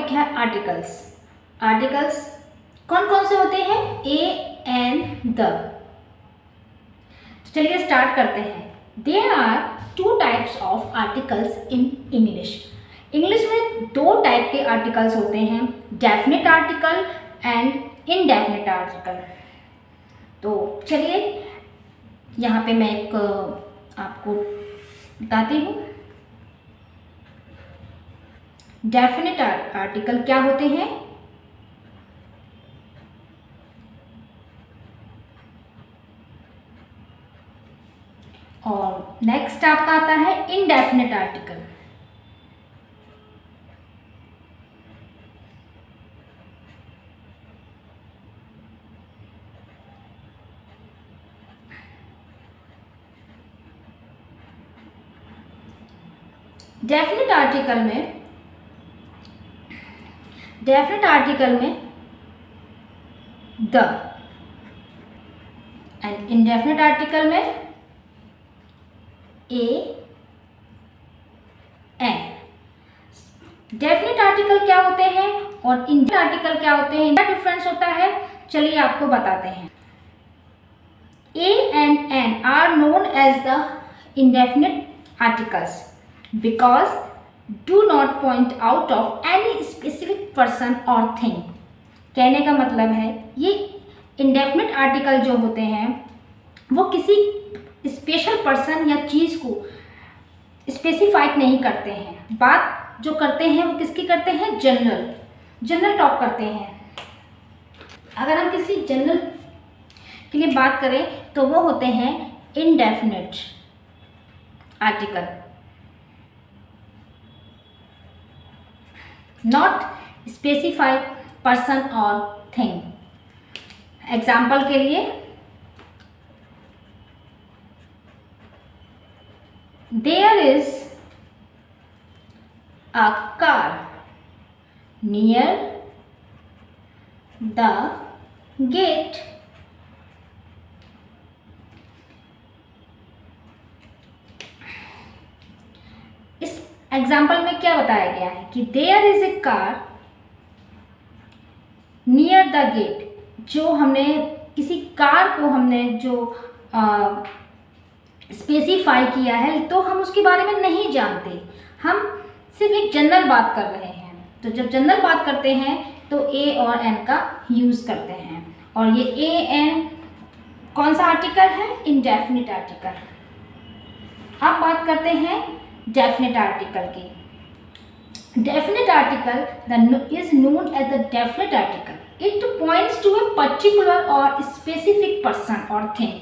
Topic है articles. Articles कौन कौन से होते हैं? A, an, the. चलिए स्टार्ट करते हैं। There are two types of articles in English. English में दो टाइप के आर्टिकल्स होते हैं, definite article and indefinite article. तो चलिए यहाँ पे मैं एक आपको बताती हूँ। डेफिनेट आर्टिकल क्या होते हैं? और नेक्स्ट आपका आता है इनडेफिनेट आर्टिकल। डेफिनेट आर्टिकल में द एंड इनडेफिनेट आर्टिकल में ए, एन। डेफिनेट आर्टिकल क्या होते हैं और इनडेफिनेट आर्टिकल क्या होते हैं, क्या डिफरेंस होता है, चलिए आपको बताते हैं। A and an are known as the indefinite articles because do not point out of any specific person or thing। कहने का मतलब है ये इंडेफिनिट आर्टिकल जो होते हैं वो किसी स्पेशल पर्सन या चीज़ को स्पेसिफाइड नहीं करते हैं। बात जो करते हैं वो किसकी करते हैं? जनरल टॉक करते हैं। अगर हम किसी जनरल के लिए बात करें तो वो होते हैं indefinite article, not specified person और थिंग। एग्जाम्पल के लिए there is a car near the gate. Example में क्या बताया गया है कि there is a car near the gate. जो हमने किसी कार को हमने जो स्पेसिफाई किया है तो हम उसके बारे में नहीं जानते, हम सिर्फ एक जनरल बात कर रहे हैं। तो जब जनरल बात करते हैं तो ए और एन का यूज़ करते हैं। और ये ए एन कौन सा आर्टिकल है? Indefinite article. अब बात करते हैं डेफिनेट आर्टिकल की। Definite article is known as the definite article. It points to a particular or specific person or thing.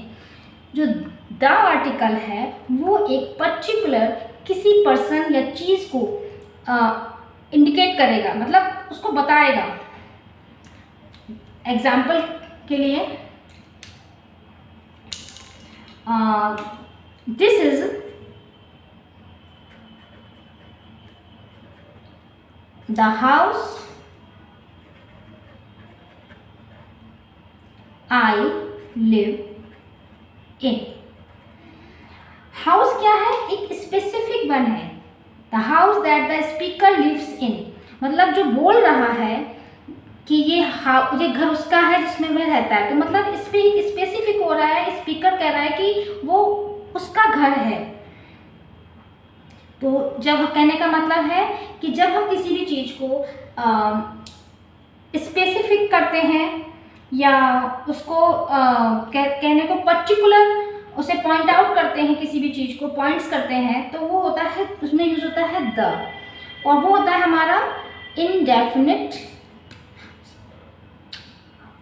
जो द आर्टिकल है वो एक पर्टिकुलर किसी पर्सन या चीज़ को इंडिकेट करेगा, मतलब उसको बताएगा। एग्जाम्पल के लिए this is the house I live in। House क्या है? एक स्पेसिफिक वन है। The house that the speaker lives in, मतलब जो बोल रहा है कि ये घर उसका है जिसमें वह रहता है। तो मतलब इस पे स्पेसिफिक हो रहा है, स्पीकर कह रहा है कि वो उसका घर है। तो जब कहने का मतलब है कि जब हम किसी भी चीज़ को स्पेसिफिक करते हैं या उसको कहने को पर्टिकुलर उसे पॉइंट आउट करते हैं, किसी भी चीज़ को पॉइंट्स करते हैं, तो वो होता है, उसमें यूज होता है द। और वो होता है हमारा इनडेफिनिट,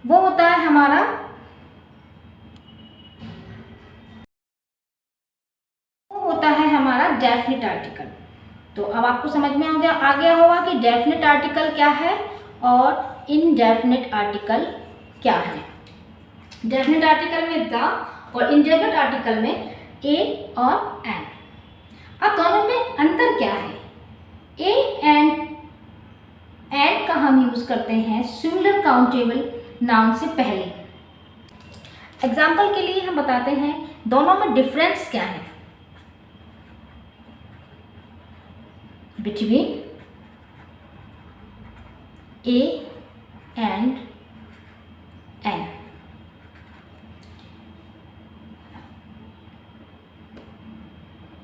वो होता है हमारा डेफिनेट आर्टिकल। तो अब आपको समझ में आ गया होगा कि डेफिनेट आर्टिकल क्या है और इनडेफिनेट आर्टिकल क्या है। डेफिनेट आर्टिकल में द और इनडेफिनेट आर्टिकल में ए और एन। अब दोनों में अंतर क्या है? ए एंड का हम यूज करते हैं सिंगुलर काउंटेबल नाउन से पहले। एग्जाम्पल के लिए हम बताते हैं दोनों में डिफरेंस क्या है। Between A and N.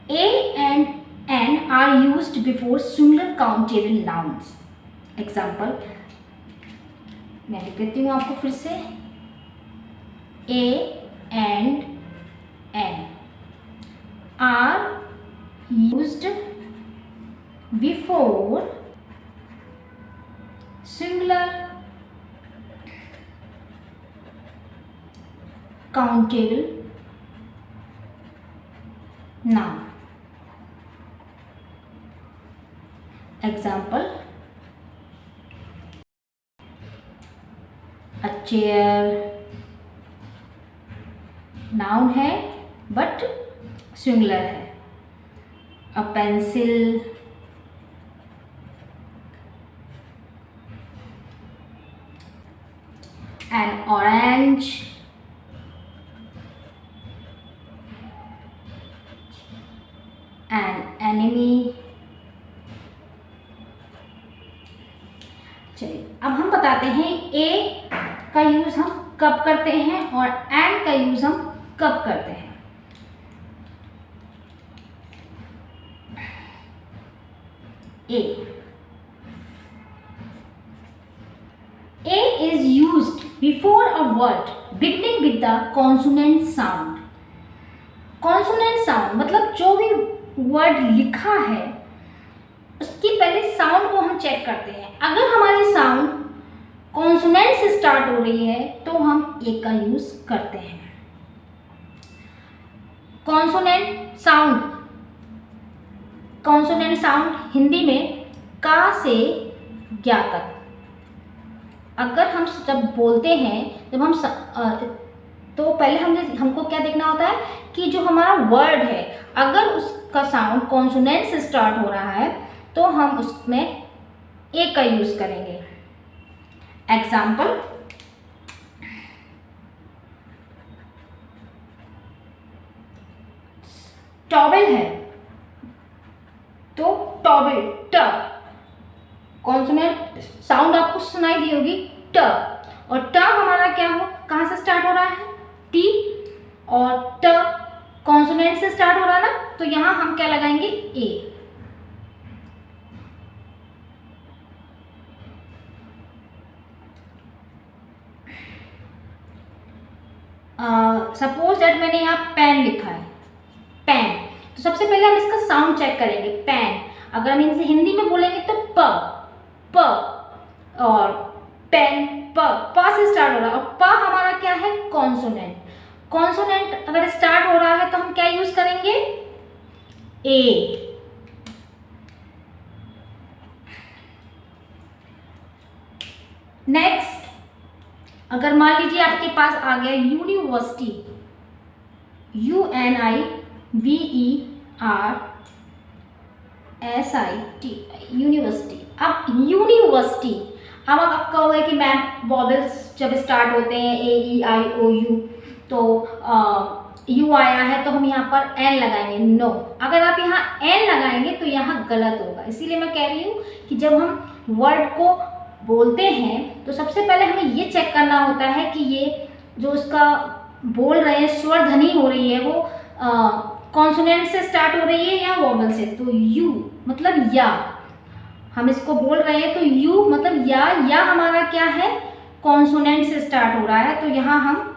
A and N are used before singular countable nouns. Example, मैं लिख देती हूँ आपको फिर से. A and N are used before singular countable noun. Example, a chair, noun है बट सिंगुलर है. A pencil, N orange, an enemy. चलिए अब हम बताते हैं ए का यूज हम कब करते हैं और एन का यूज हम कब करते हैं. A is used before a word beginning with the consonant sound. Consonant sound मतलब जो भी वर्ड लिखा है उसकी पहले साउंड को हम चेक करते हैं. अगर हमारी साउंड कॉन्सोनेंट से स्टार्ट हो रही है तो हम ए का यूज करते हैं. कॉन्सोनेंट साउंड हिंदी में का से ज्ञा तक. अगर हम जब बोलते हैं तो पहले हमको क्या देखना होता है कि जो हमारा वर्ड है अगर उसका साउंड कॉन्सोनेंट से स्टार्ट हो रहा है तो हम उसमें ए का यूज करेंगे. एग्जाम्पल, टॉवेल है तो टॉवेल ट. कॉन्सोनेंट साउंड आपको सुनाई दी होगी ट, और ट हमारा क्या हो कहाँ से स्टार्ट हो रहा है टी, और ट कॉन्सोनेंट से स्टार्ट हो रहा है ना, तो यहाँ हम क्या लगाएंगे ए. सपोज दैट मैंने यहाँ पेन लिखा है, पेन, तो सबसे पहले हम इसका साउंड चेक करेंगे. पेन अगर हम इनसे हिंदी में बोलेंगे तो प, और पेन प से स्टार्ट हो रहा है, और प हमारा क्या है कॉन्सोनेंट. कॉन्सोनेंट अगर स्टार्ट हो रहा है तो हम क्या यूज करेंगे ए. नेक्स्ट, अगर मान लीजिए आपके पास आ गया यूनिवर्सिटी, UNIVERSIT, यूनिवर्सिटी. अब यूनिवर्सिटी, अब आप कहोगे कि मैम वॉवेल्स जब स्टार्ट होते हैं AEIOU तो यू आया है तो हम यहाँ पर एन लगाएंगे. नो, अगर आप यहाँ एन लगाएंगे तो यहाँ गलत होगा. इसीलिए मैं कह रही हूँ कि जब हम वर्ड को बोलते हैं तो सबसे पहले हमें ये चेक करना होता है कि ये जो उसका बोल रहे हैं स्वर ध्वनि हो रही है वो कॉन्सोनेंट से स्टार्ट हो रही है या वॉवल से. तो यू मतलब या, हम इसको बोल रहे हैं तो यू मतलब या हमारा क्या है कॉन्सोनेंट से स्टार्ट हो रहा है, तो यहाँ हम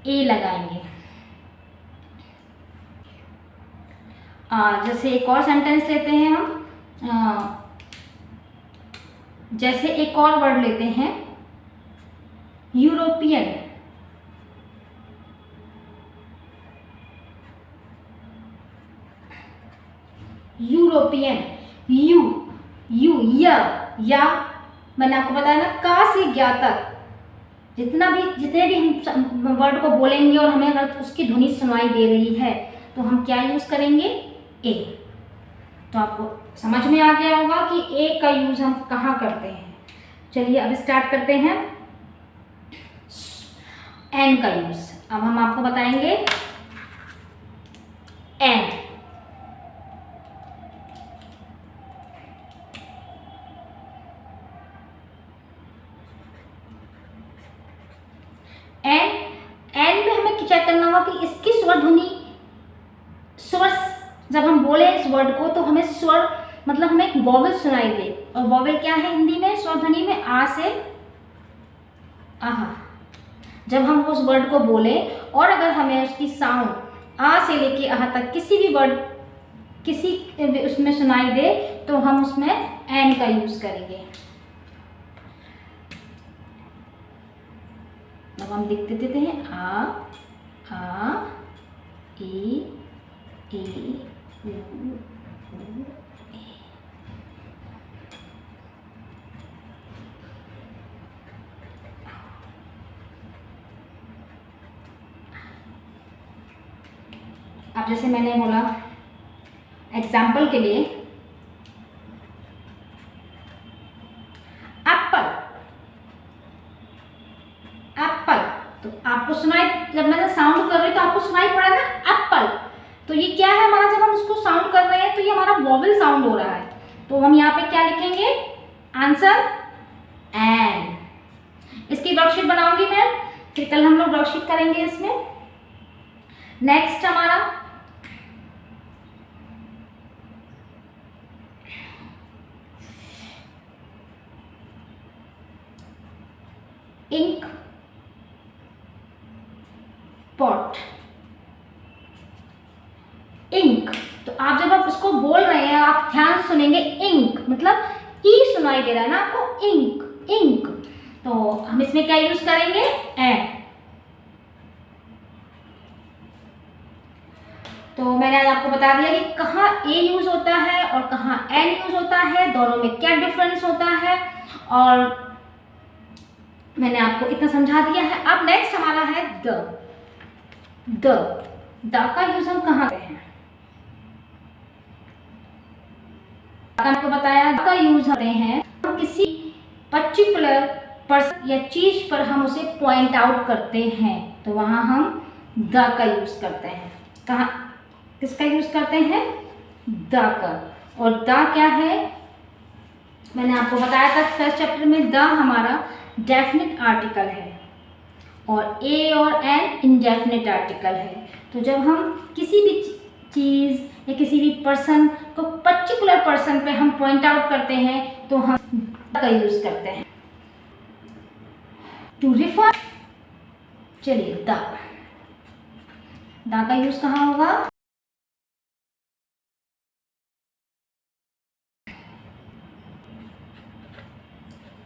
ए लगाएंगे. जैसे एक और सेंटेंस लेते हैं हम, जैसे एक और वर्ड लेते हैं यूरोपियन. यूरोपियन, या मैंने आपको बताया ना का से ज्ञा तक जितने भी हम वर्ड को बोलेंगे और हमें अगर उसकी ध्वनि सुनाई दे रही है तो हम क्या यूज करेंगे ए. तो आपको समझ में आ गया होगा कि ए का यूज हम कहाँ करते हैं. चलिए अब स्टार्ट करते हैं एन का यूज. अब हम आपको बताएंगे एन. कि इसकी स्वर ध्वनि, स्वर जब हम बोले इस वर्ड को तो हमें स्वर मतलब हमें एक वॉवेल सुनाई दे। और वॉवेल क्या है हिंदी में, स्वर ध्वनि में आ से आहा। जब हम उस वर्ड को बोले और अगर हमें उसकी साउंड आ से लेके आहा तक किसी भी वर्ड किसी उसमें सुनाई दे तो हम उसमें एन का यूज करेंगे। अब हम लिखते देते हैं आ ई उ ए। अब जैसे मैंने बोला एग्जाम्पल के लिए एप्पल, एप्पल तो आपको सुनाई, जब मैंने साउंड कर रही तो आपको सुनाई पड़ा ना एप्पल। तो ये क्या है हमारा, जब हम इसको साउंड कर रहे हैं तो ये हमारा वॉवेल साउंड हो रहा है। तो हम यहाँ पे क्या लिखेंगे, आंसर एन। इसकी वर्कशीट बनाऊंगी मैं, फिर कल हम लोग वर्कशीट करेंगे इसमें। नेक्स्ट हमारा इंक पॉट, इंक। तो आप जब आप उसको बोल रहे हैं आप ध्यान सुनेंगे, इंक मतलब ई सुनाई दे रहा है ना आपको, इंक इंक। तो हम इसमें क्या यूज करेंगे, एन। तो मैंने आज आपको बता दिया कि कहाँ ए यूज होता है और कहाँ एन यूज होता है, दोनों में क्या डिफरेंस होता है, और मैंने आपको इतना समझा दिया है। अब नेक्स्ट हमारा है द का यूज हम कहाँ करते हैं, आपको बताया का यूज करते हैं हम किसी पर्टिकुलर पर्सन या चीज पर हम उसे पॉइंट आउट करते हैं तो वहां हम द का यूज करते हैं। कहाँ किसका यूज करते हैं, द का। और द क्या है, मैंने आपको बताया था फर्स्ट चैप्टर में, द हमारा डेफिनेट आर्टिकल है और ए और एन इनडेफिनेट आर्टिकल है। तो जब हम किसी भी चीज़ या किसी भी पर्सन को पर्टिकुलर पर्सन पे हम पॉइंट आउट करते हैं तो हम द का यूज करते हैं। टू रिफर, चलिए द का यूज कहाँ होगा,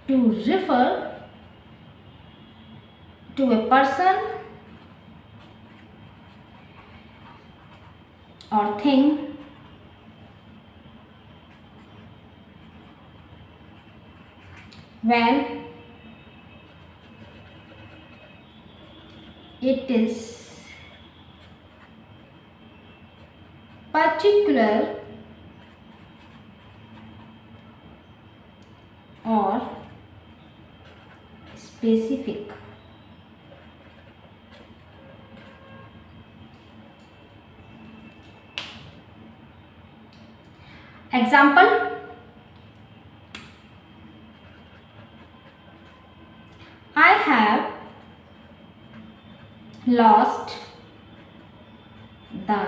to refer to a person or thing when it is particular or specific। Example, I have lost the